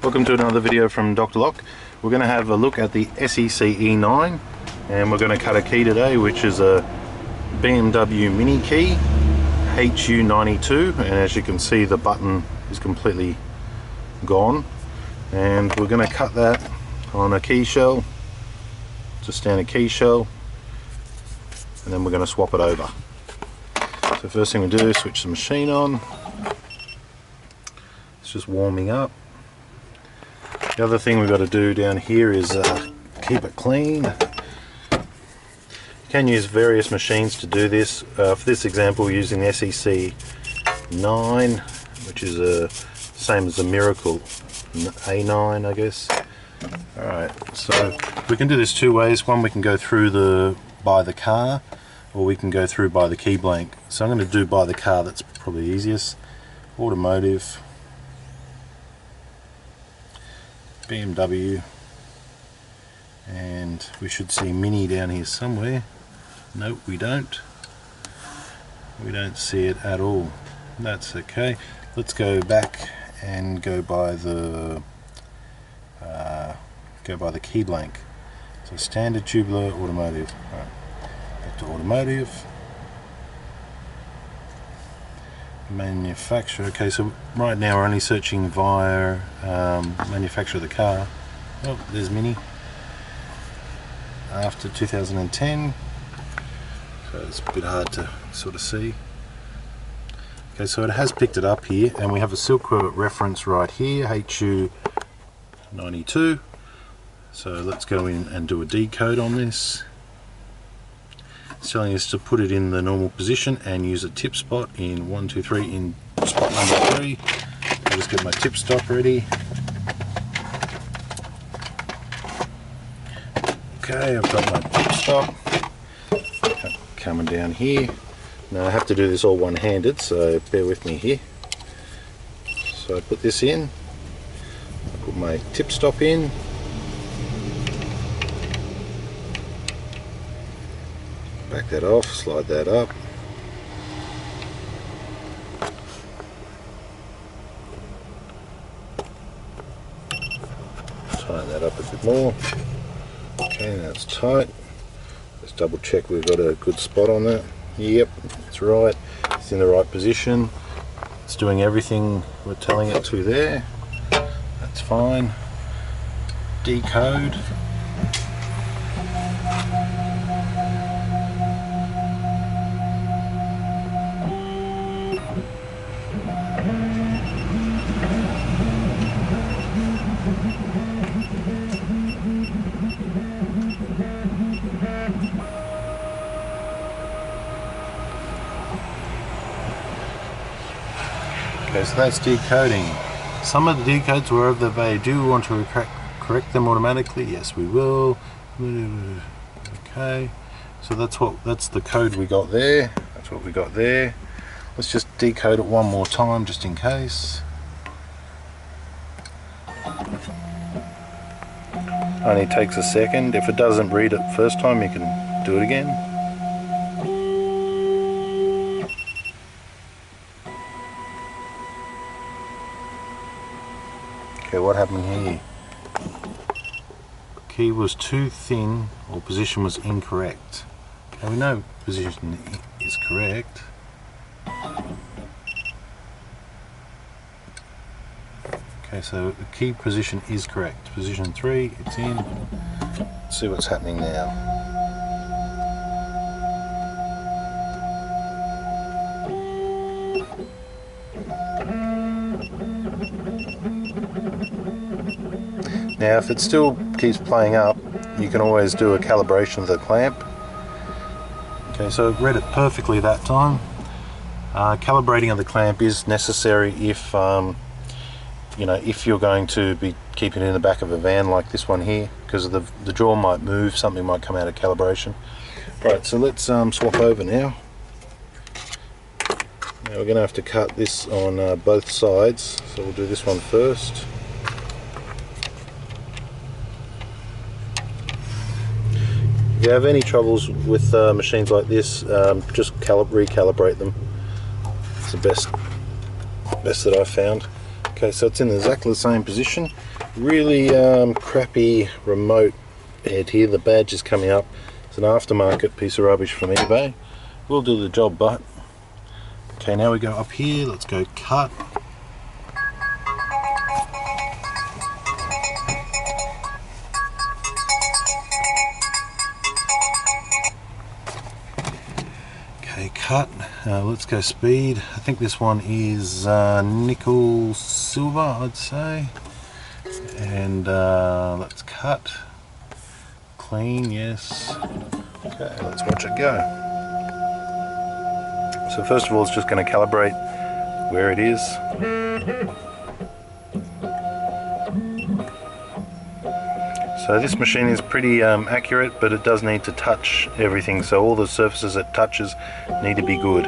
Welcome to another video from Dr. Lock. We're going to have a look at the SEC E9 and we're going to cut a key today, which is a BMW Mini Key HU92, and as you can see the button is completely gone, and we're going to cut that on a key shell, just standard key shell, and then we're going to swap it over. So first thing we do is switch the machine on. It's just warming up. The other thing we've got to do down here is keep it clean. You can use various machines to do this. For this example, we're using the SEC 9, which is the same as the Miracle A9, I guess. Alright, so we can do this two ways. One, we can go through by the car, or we can go through by the key blank. So I'm going to do by the car, that's probably easiest. Automotive, BMW, and we should see Mini down here somewhere. Nope, we don't. We don't see it at all. That's okay. Let's go back and go by the key blank. So standard, tubular, automotive. Right. Back to automotive. Manufacturer. Okay, so right now we're only searching via manufacturer of the car. Oh, there's Mini. After 2010. So it's a bit hard to sort of see. Okay, so it has picked it up here, and we have a Silkworth reference right here, HU92. So let's go in and do a decode on this. It's telling us to put it in the normal position and use a tip spot in 1, 2, 3 in spot number 3. I'll just get my tip stop ready. Okay, I've got my tip stop. Coming down here. Now I have to do this all one-handed, so bear with me here. So I put this in, I put my tip stop in. Back that off, slide that up. Tighten that up a bit more. Okay, now it's tight. Let's double check we've got a good spot on that. Yep, it's right. It's in the right position. It's doing everything we're telling it to there. That's fine. Decode. Okay, so that's decoding. Some of the decodes, wherever they do want to correct them automatically, yes we will. Okay, so that's the code we got there. That's what we got there. Let's just decode it one more time just in case. Only takes a second. If it doesn't read it first time, you can do it again. Okay, what happened here? Key was too thin, or position was incorrect. Okay, we know position is correct. Okay, so the key position is correct. Position 3, it's in. Let's see what's happening now. Now if it still keeps playing up, you can always do a calibration of the clamp. Okay, so it read it perfectly that time. Calibrating of the clamp is necessary if you know, if you're going to be keeping it in the back of a van like this one here, because the jaw might move, something might come out of calibration. Right, so let's swap over now. Now we're going to have to cut this on both sides, so we'll do this one first. If you have any troubles with machines like this, just recalibrate them. It's the best that I've found. Okay, so it's in exactly the same position. really crappy remote head here. The badge is coming up. It's an aftermarket piece of rubbish from eBay. Will do the job, but okay, now we go up here. Let's go cut. Okay, cut. Let's go speed. I think this one is nickel silver, I'd say. And let's cut. Clean, yes. Okay, let's watch it go. So first of all, it's just going to calibrate where it is. So this machine is pretty accurate, but it does need to touch everything, so all the surfaces it touches need to be good.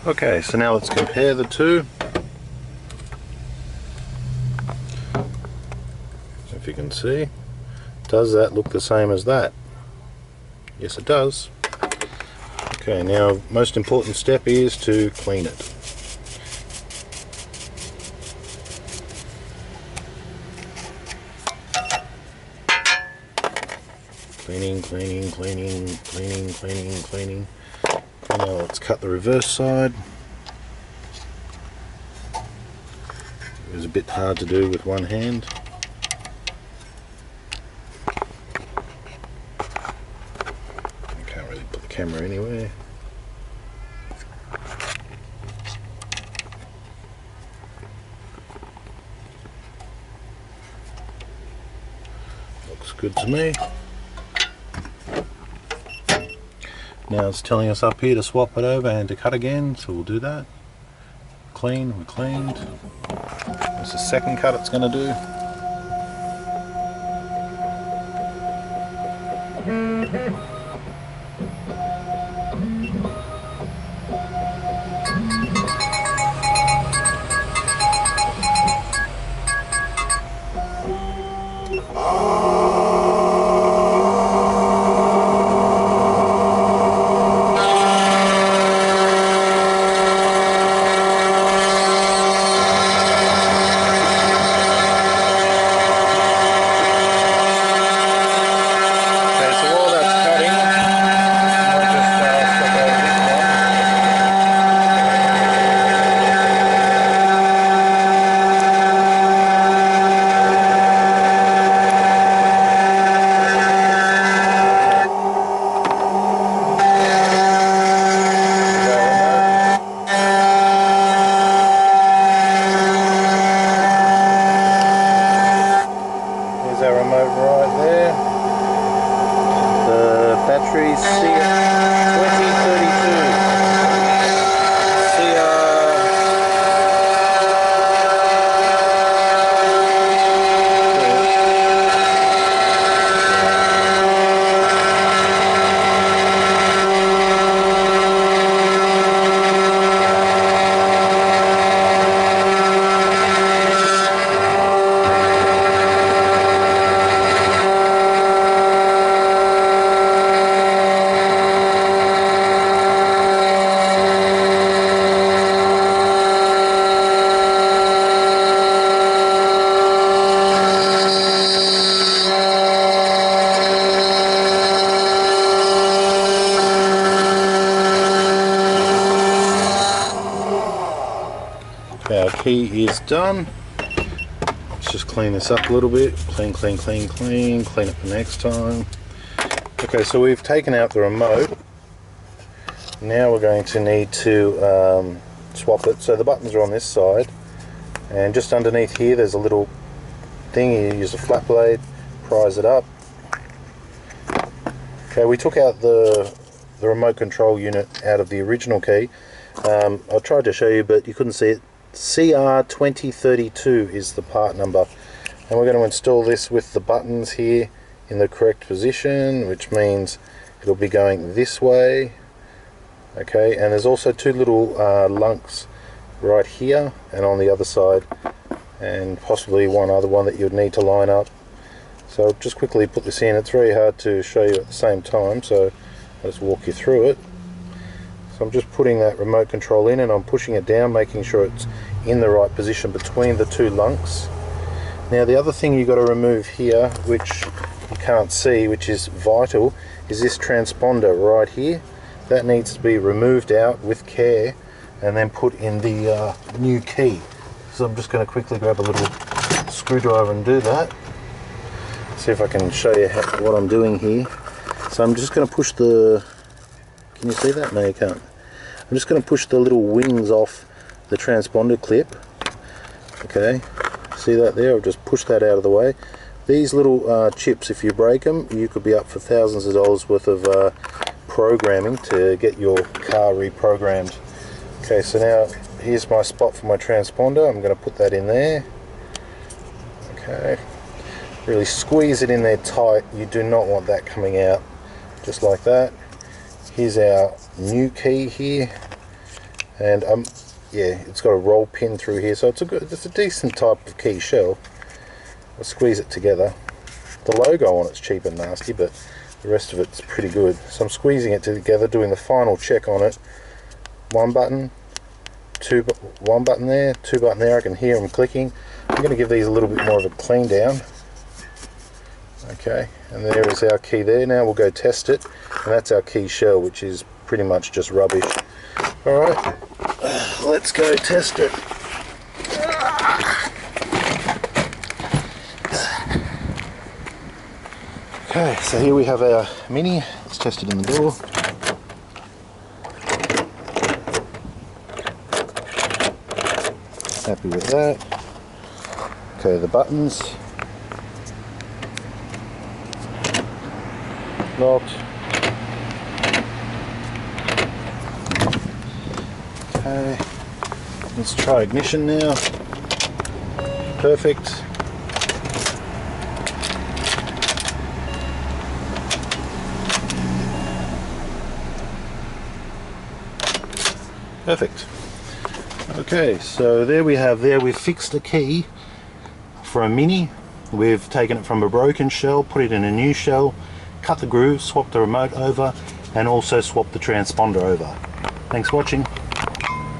Okay, so now let's compare the two. If you can see, does that look the same as that? Yes, it does. Okay, now most important step is to clean it. Cleaning, cleaning, cleaning, cleaning, cleaning, cleaning. Now let's cut the reverse side. It was a bit hard to do with one hand. I can't really put the camera anywhere. Looks good to me. Now it's telling us up here to swap it over and to cut again, so we'll do that. Clean, we cleaned. That's the second cut it's going to do. key is done. Let's just clean this up a little bit. Clean, clean, clean, clean. Clean it for next time. Okay, so we've taken out the remote. Now we're going to need to swap it. So the buttons are on this side, and just underneath here there's a little thing. You use a flat blade, prise it up. Okay, we took out the remote control unit out of the original key. I tried to show you, but you couldn't see it. CR2032 is the part number, and we're going to install this with the buttons here in the correct position, which means it'll be going this way. Okay, and there's also two little lunks right here and on the other side, and possibly one other one that you'd need to line up. So I'll just quickly put this in. It's very hard to show you at the same time, so I'll just walk you through it. So I'm just putting that remote control in, and I'm pushing it down, making sure it's in the right position between the two lunks. Now the other thing you've got to remove here, which you can't see, which is vital, is this transponder right here. That needs to be removed out with care and then put in the new key. So I'm just going to quickly grab a little screwdriver and do that. See if I can show you what I'm doing here. So I'm just going to push the... Can you see that? No, you can't. I'm just going to push the little wings off the transponder clip. Okay, see that there? I'll just push that out of the way. These little chips, if you break them, you could be up for thousands of dollars worth of programming to get your car reprogrammed. Okay, so now here's my spot for my transponder. I'm going to put that in there. Okay, really squeeze it in there tight. You do not want that coming out, just like that. Here's our new key here, and yeah, it's got a roll pin through here, so it's a decent type of key shell. I'll squeeze it together. The logo on it's cheap and nasty, but the rest of it's pretty good. So I'm squeezing it together, doing the final check on it. One button, one button there, two button there. I can hear them clicking. I'm going to give these a little bit more of a clean down. Okay, and there is our key there. Now we'll go test it, and that's our key shell, which is pretty much just rubbish. Alright, let's go test it. Okay, so here we have our Mini. Let's test it in the door. Happy with that. Okay, the buttons. Locked. Okay, let's try ignition now. Perfect. Perfect. Okay, so there we've fixed a key for a Mini. We've taken it from a broken shell, put it in a new shell, cut the groove, swapped the remote over, and also swapped the transponder over. Thanks for watching.